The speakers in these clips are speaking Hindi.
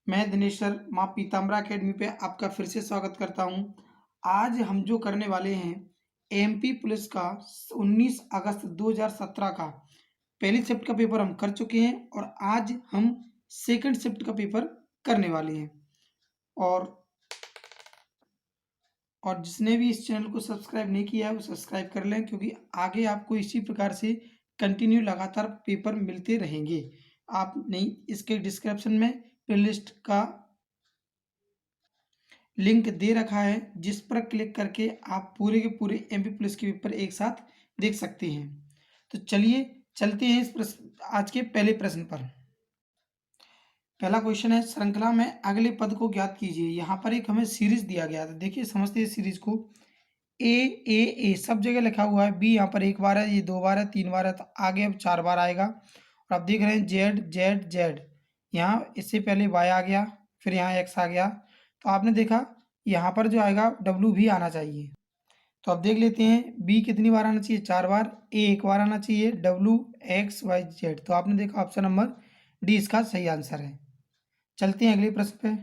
मैं दिनेश सर माँ पीताम्बरा अकेडमी पे आपका फिर से स्वागत करता हूँ। आज हम जो करने वाले हैं एमपी पुलिस का 19 अगस्त 2017 का पहली शिफ्ट का पेपर हम कर चुके हैं और आज हम सेकंड शिफ्ट का पेपर करने वाले हैं। और जिसने भी इस चैनल को सब्सक्राइब नहीं किया है वो सब्सक्राइब कर लें, क्योंकि आगे आपको इसी प्रकार से कंटिन्यू लगातार पेपर मिलते रहेंगे। आप नहीं, इसके डिस्क्रिप्शन में प्लेलिस्ट का लिंक दे रखा है, जिस पर क्लिक करके आप पूरे के पूरे एमपी पुलिस के पेपर एक साथ देख सकते हैं। तो चलिए चलते हैं आज के पहले प्रश्न पर। पहला क्वेश्चन है, श्रृंखला में अगले पद को ज्ञात कीजिए। यहाँ पर एक हमें सीरीज दिया गया था, देखिए समझते हैं सीरीज को। ए सब जगह लिखा हुआ है, बी यहाँ पर एक बार है, ये दो बार है, तीन बार है, तो आगे अब चार बार आएगा। और आप देख रहे हैं जेड जेड जेड, यहाँ इससे पहले वाई आ गया, फिर यहाँ एक्स आ गया। तो आपने देखा यहाँ पर जो आएगा डब्ल्यू भी आना चाहिए। तो अब देख लेते हैं बी कितनी बार आना चाहिए, चार बार, ए एक बार आना चाहिए, डब्ल्यू एक्स वाई जेड। तो आपने देखा ऑप्शन नंबर डी इसका सही आंसर है। चलते हैं अगले प्रश्न पे।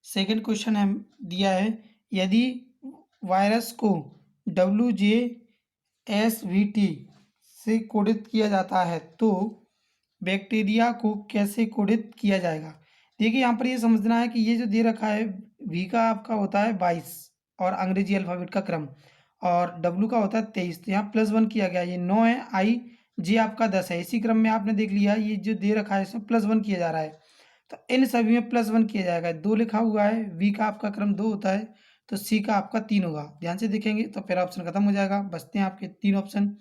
सेकंड क्वेश्चन है दिया है, यदि वायरस को WJSVT से कोडित किया जाता है तो बैक्टीरिया को कैसे कोडित किया जाएगा। देखिए यहाँ पर ये समझना है कि ये जो दे रखा है वी का आपका होता है 22 और अंग्रेजी अल्फ़ाबेट का क्रम, और डब्ल्यू का होता है 23। तो यहाँ +1 किया गया, ये 9 है, आई जे आपका 10 है। इसी क्रम में आपने देख लिया ये जो दे रखा है इसमें +1 किया जा रहा है, तो इन सभी में +1 किया जाएगा। 2 लिखा हुआ है, वी का आपका क्रम 2 होता है, तो सी का आपका 3 होगा। ध्यान से देखेंगे तो फिर ऑप्शन खत्म हो जाएगा, बचते हैं आपके 3 ऑप्शन।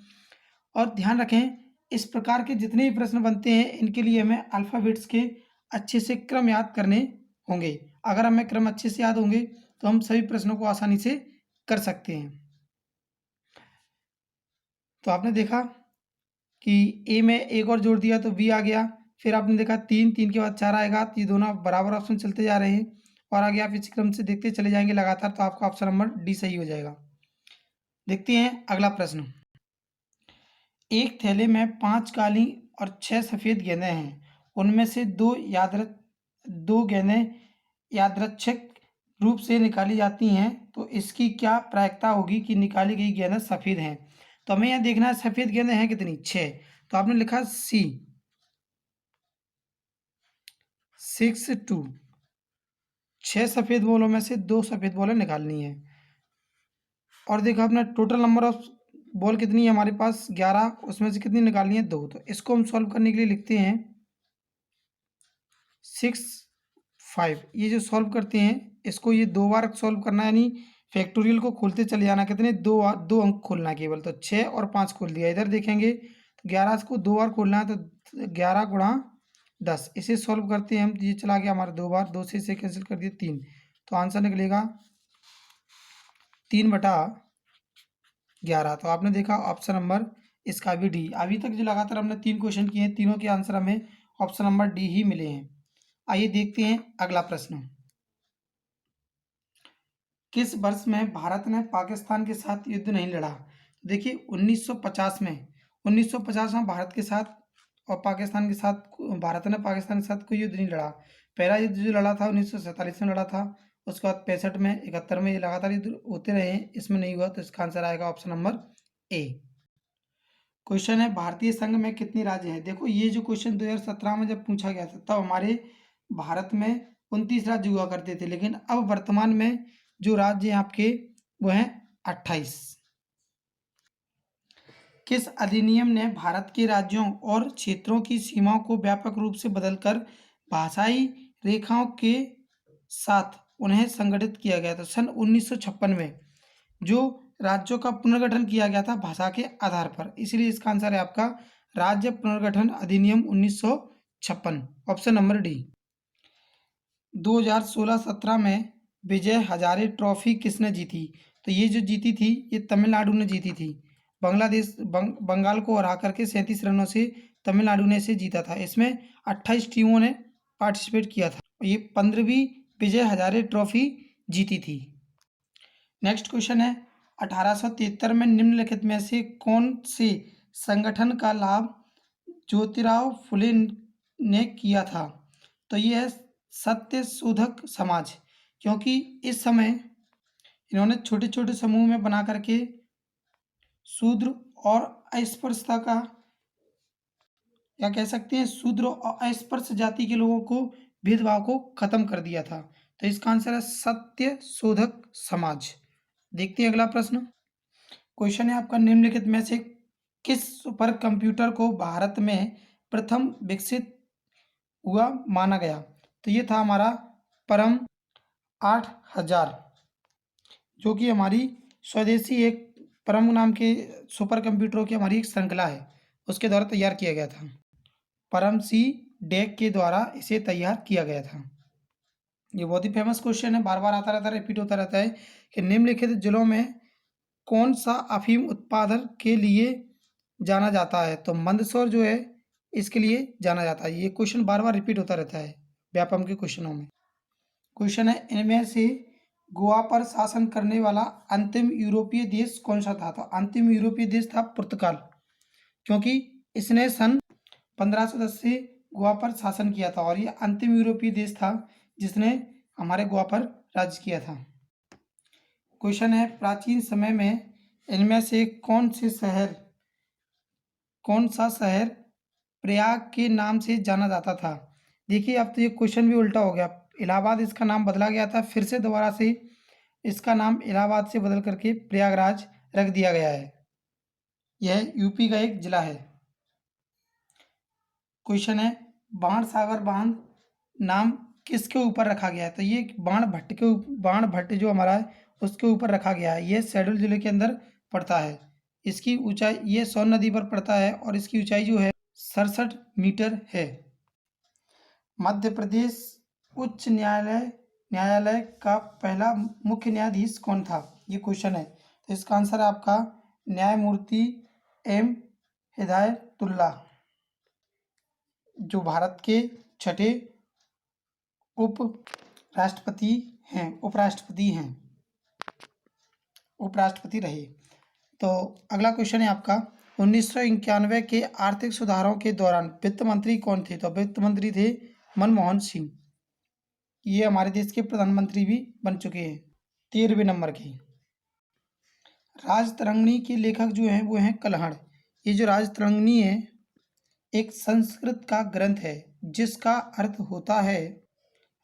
और ध्यान रखें इस प्रकार के जितने भी प्रश्न बनते हैं इनके लिए हमें अल्फ़ाबेट्स के अच्छे से क्रम याद करने होंगे। अगर हमें क्रम अच्छे से याद होंगे तो हम सभी प्रश्नों को आसानी से कर सकते हैं। तो आपने देखा कि ए में एक और जोड़ दिया तो बी आ गया, फिर आपने देखा 3 के बाद 4 आएगा, तो ये दोनों बराबर ऑप्शन चलते जा रहे हैं और आगे आप इस क्रम से देखते चले जाएंगे लगातार, तो आपका ऑप्शन नंबर डी सही हो जाएगा। देखते हैं अगला प्रश्न। एक थैले में 5 काली और 6 सफ़ेद गेंदें हैं, उनमें से दो गेंदें यादृच्छिक रूप से निकाली जाती हैं, तो इसकी क्या प्रायिकता होगी कि निकाली गई गेंदें सफ़ेद हैं। तो हमें यहाँ देखना है सफ़ेद गेंदें हैं कितनी, 6। तो आपने लिखा सी 6-2, 6 सफ़ेद बॉलों में से 2 सफ़ेद बॉलें निकालनी है। और देखा आपने टोटल नंबर ऑफ बॉल कितनी है हमारे पास 11, उसमें से कितनी निकालनी है 2। तो इसको हम सॉल्व करने के लिए लिखते हैं 6-5। ये जो सॉल्व करते हैं इसको ये 2 बार सॉल्व करना है, यानी फैक्टोरियल को खोलते चले जाना। कितने, 2 अंक खोलना है केवल, तो 6 और 5 खोल दिया। इधर देखेंगे तो 11 को 2 बार खोलना है, तो 11 गुणा 10। इसे सॉल्व करते हैं हम, ये चला गया हमारा 2 बार, 2 से इसे कैंसिल कर दिए 3, तो आंसर निकलेगा 3/11। तो आपने देखा ऑप्शन नंबर इसका भी डी। अभी तक जो लगातार हमने 3 क्वेश्चन किए हैं तीनों के आंसर हमें ऑप्शन नंबर डी ही मिले हैं। आइए देखते हैं अगला प्रश्न। किस वर्ष में भारत ने पाकिस्तान के साथ युद्ध नहीं लड़ा। देखिए 1950 में भारत के साथ और पाकिस्तान के साथ, भारत ने पाकिस्तान के साथ कोई युद्ध नहीं लड़ा। पहला युद्ध जो लड़ा था 1947 में लड़ा था, उसके बाद 65 में, 71 में, ये लगातार युद्ध होते रहे हैं, इसमें नहीं हुआ। तो इसका आंसर आएगा ऑप्शन नंबर ए। क्वेश्चन है, भारतीय संघ में कितने राज्य हैं। देखो ये जो क्वेश्चन 2017 में जब पूछा गया था तब हमारे भारत में 29 राज्य हुआ करते थे, लेकिन अब वर्तमान में जो राज्य हैं आपके वो हैं 28। किस अधिनियम ने भारत के राज्यों और क्षेत्रों की सीमाओं को व्यापक रूप से बदलकर भाषाई रेखाओं के साथ उन्हें संगठित किया गया था। सन 1956 में जो राज्यों का पुनर्गठन किया गया था भाषा के आधार पर, इसलिए इसका आंसर है आपका राज्य पुनर्गठन अधिनियम 1956, ऑप्शन नंबर डी। 2016-17 में विजय हजारे ट्रॉफी किसने जीती। तो ये जो जीती थी ये तमिलनाडु ने जीती थी। बंगाल को हरा करके 37 रनों से तमिलनाडु ने इसे जीता था। इसमें 28 टीमों ने पार्टिसिपेट किया था। ये 15वीं विजय हजारे ट्रॉफी जीती थी। नेक्स्ट क्वेश्चन है, 1873 में निम्नलिखित में से कौन से संगठन का लाभ ज्योतिराव फुले ने किया था। तो ये है सत्य शोधक समाज, क्योंकि इस समय इन्होंने छोटे छोटे समूह में बना करके शूद्र और अस्पृश्यता का, या कह सकते हैं शूद्र और अस्पृश्य जाति के लोगों को भेदभाव को खत्म कर दिया था। तो इसका आंसर है सत्य शोधक समाज। देखते हैं अगला प्रश्न। क्वेश्चन है आपका, निम्नलिखित में से किस सुपर कंप्यूटर को भारत में प्रथम विकसित हुआ माना गया? तो ये था हमारा परम 8000, जो कि हमारी स्वदेशी एक परम नाम के सुपर कंप्यूटरों की हमारी एक श्रृंखला है, उसके द्वारा तैयार किया गया था। परम सी डेक के द्वारा इसे तैयार किया गया था। ये बहुत ही फेमस क्वेश्चन है, बार बार आता रहता है, रिपीट होता रहता है कि निम्नलिखित जिलों में कौन सा अफीम उत्पादन के लिए जाना जाता है? तो मंदसौर जो है इसके लिए जाना जाता है। ये क्वेश्चन बार बार रिपीट होता रहता है व्यापम के क्वेश्चनों में। क्वेश्चन है, इनमें से गोवा पर शासन करने वाला अंतिम यूरोपीय देश कौन सा था? तो अंतिम यूरोपीय देश था पुर्तगाल, क्योंकि इसने सन 1510 से गोवा पर शासन किया था और ये अंतिम यूरोपीय देश था जिसने हमारे गोवा पर राज्य किया था। क्वेश्चन है, प्राचीन समय में इनमें से कौन सा शहर प्रयाग के नाम से जाना जाता था? देखिए अब तो ये क्वेश्चन भी उल्टा हो गया। इलाहाबाद इसका नाम बदला गया था, फिर से दोबारा से इसका नाम इलाहाबाद से बदल करके प्रयागराज रख दिया गया है। यह यूपी का एक जिला है। क्वेश्चन है, बाण सागर बांध नाम किसके ऊपर रखा गया है? तो ये बाण भट्ट जो हमारा है उसके ऊपर रखा गया है। ये शहडोल जिले के अंदर पड़ता है। इसकी ऊंचाई, ये सोन नदी पर पड़ता है और इसकी ऊंचाई जो है 67 मीटर है। मध्य प्रदेश उच्च न्यायालय का पहला मुख्य न्यायाधीश कौन था? ये क्वेश्चन है। तो इसका आंसर है आपका न्यायमूर्ति एम हिदायतुल्ला, जो भारत के छठे उपराष्ट्रपति रहे। तो अगला क्वेश्चन है आपका, 1991 के आर्थिक सुधारों के दौरान वित्त मंत्री कौन थे? तो वित्त मंत्री थे मनमोहन सिंह। ये हमारे देश के प्रधानमंत्री भी बन चुके हैं 13वें नंबर के। राजतरंगिणी के लेखक जो हैं वो हैं कल्हड़। ये जो राजतरंगिणी है एक संस्कृत का ग्रंथ है जिसका अर्थ होता है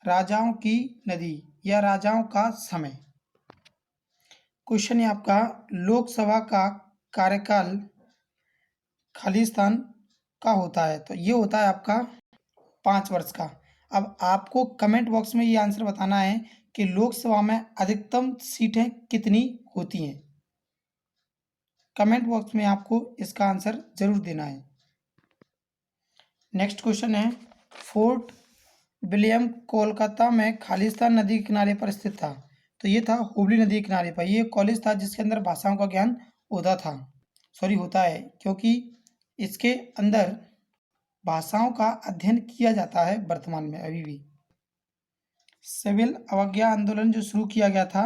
राजाओं की नदी या राजाओं का समय। क्वेश्चन है आपका, लोकसभा का कार्यकाल खालिस्तान का होता है? तो ये होता है आपका 5 वर्ष का। अब आपको कमेंट बॉक्स में ये आंसर बताना है कि लोकसभा में अधिकतम सीटें कितनी होती हैं। कमेंट बॉक्स में आपको इसका आंसर जरूर देना है। नेक्स्ट क्वेश्चन है, फोर्ट विलियम कोलकाता में खालिस्तान नदी के किनारे पर स्थित था? तो ये था हुगली नदी के किनारे पर। ये कॉलेज था जिसके अंदर भाषाओं का ज्ञान होता है, क्योंकि इसके अंदर भाषाओं का अध्ययन किया जाता है वर्तमान में अभी भी। सिविल अवज्ञा आंदोलन जो शुरू किया गया था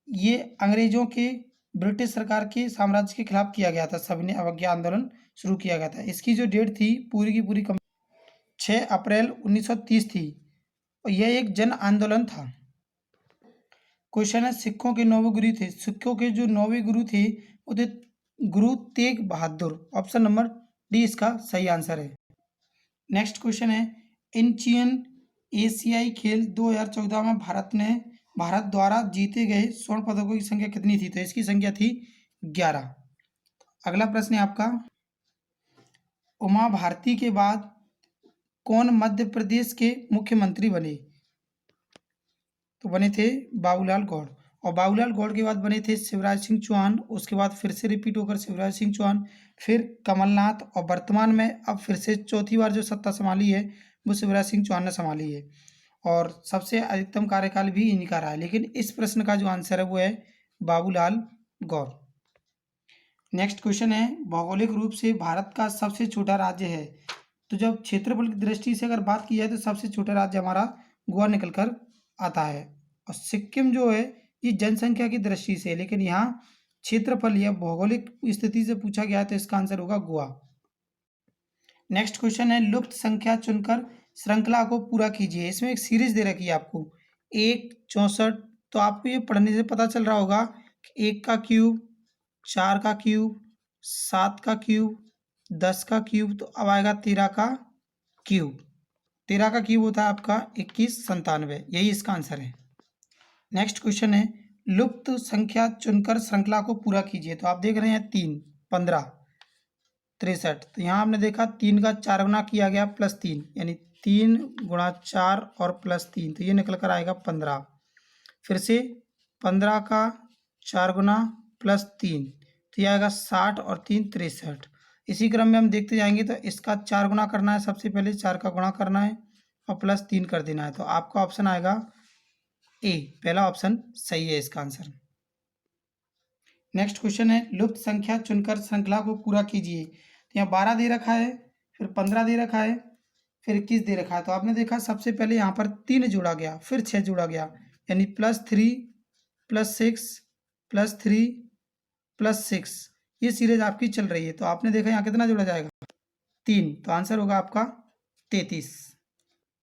ये अंग्रेजों के, ब्रिटिश सरकार के साम्राज्य के खिलाफ किया गया था। सविनय अवज्ञा आंदोलन शुरू किया गया था। इसकी जो डेट थी पूरी की पूरी 6 अप्रैल 1930 थी और यह एक जन आंदोलन था। क्वेश्चन है, सिखों के 9 गुरु थे? सिखों के जो 9 गुरु थे वो थे Guru Tegh Bahadur. Option number D इसका सही आंसर है। नेक्स्ट क्वेश्चन है, एशियन एशियाई खेल 2014 में भारत द्वारा जीते गए स्वर्ण पदकों की संख्या कितनी थी? तो इसकी संख्या थी 11। अगला प्रश्न है आपका, उमा भारती के बाद कौन मध्य प्रदेश के मुख्यमंत्री बने? तो बने थे बाबूलाल गौड़, और बाबूलाल गौड़ के बाद बने थे शिवराज सिंह चौहान। उसके बाद फिर से रिपीट होकर शिवराज सिंह चौहान, फिर कमलनाथ, और वर्तमान में अब फिर से चौथी बार जो सत्ता संभाली है वो शिवराज सिंह चौहान ने संभाली है और सबसे अधिकतम कार्यकाल भी इन्हीं का रहा है। लेकिन इस प्रश्न का जो आंसर है वो है बाबूलाल गौर। नेक्स्ट क्वेश्चन है, भौगोलिक रूप से भारत का सबसे छोटा राज्य है? तो जब क्षेत्रफल की दृष्टि से अगर बात की जाए तो सबसे छोटा राज्य हमारा गोवा निकल कर आता है, और सिक्किम जो है ये जनसंख्या की दृष्टि से, लेकिन यहाँ क्षेत्रफल या भौगोलिक स्थिति से पूछा गया है तो इसका आंसर होगा गोवा। नेक्स्ट क्वेश्चन है, लुप्त संख्या चुनकर श्रृंखला को पूरा कीजिए। इसमें एक सीरीज दे रखी है आपको 1 64। तो आपको ये पढ़ने से पता चल रहा होगा कि 1 का क्यूब, 4 का क्यूब, 7 का क्यूब, 10 का क्यूब, तो अब आएगा 13 का क्यूब। 13 का क्यूब होता है आपका 2197। यही इसका आंसर है। नेक्स्ट क्वेश्चन है, लुप्त संख्या चुनकर श्रृंखला को पूरा कीजिए। तो आप देख रहे हैं 3 15 63। तो यहाँ आपने देखा 3 का 4 गुना किया गया +3, यानी 3 गुणा 4 और +3, तो ये निकल कर आएगा 15। फिर से 15 का 4 गुना +3, तो ये आएगा 60 और 3 63। इसी क्रम में हम देखते जाएंगे। तो इसका 4 गुना करना है, सबसे पहले 4 का गुणा करना है और +3 कर देना है। तो आपका ऑप्शन आएगा ए, पहला ऑप्शन सही है इसका आंसर। नेक्स्ट क्वेश्चन है, लुप्त संख्या चुनकर श्रृंखला को पूरा कीजिए। तो यहाँ 12 दे रखा है, फिर 15 दे रखा है, फिर 21 दे रखा है। तो आपने देखा सबसे पहले यहाँ पर 3 जोड़ा गया, फिर 6 जोड़ा गया, यानी +3 +6 +3 +6, ये सीरीज आपकी चल रही है। तो आपने देखा यहाँ कितना जोड़ा जाएगा 3, तो आंसर होगा आपका 33।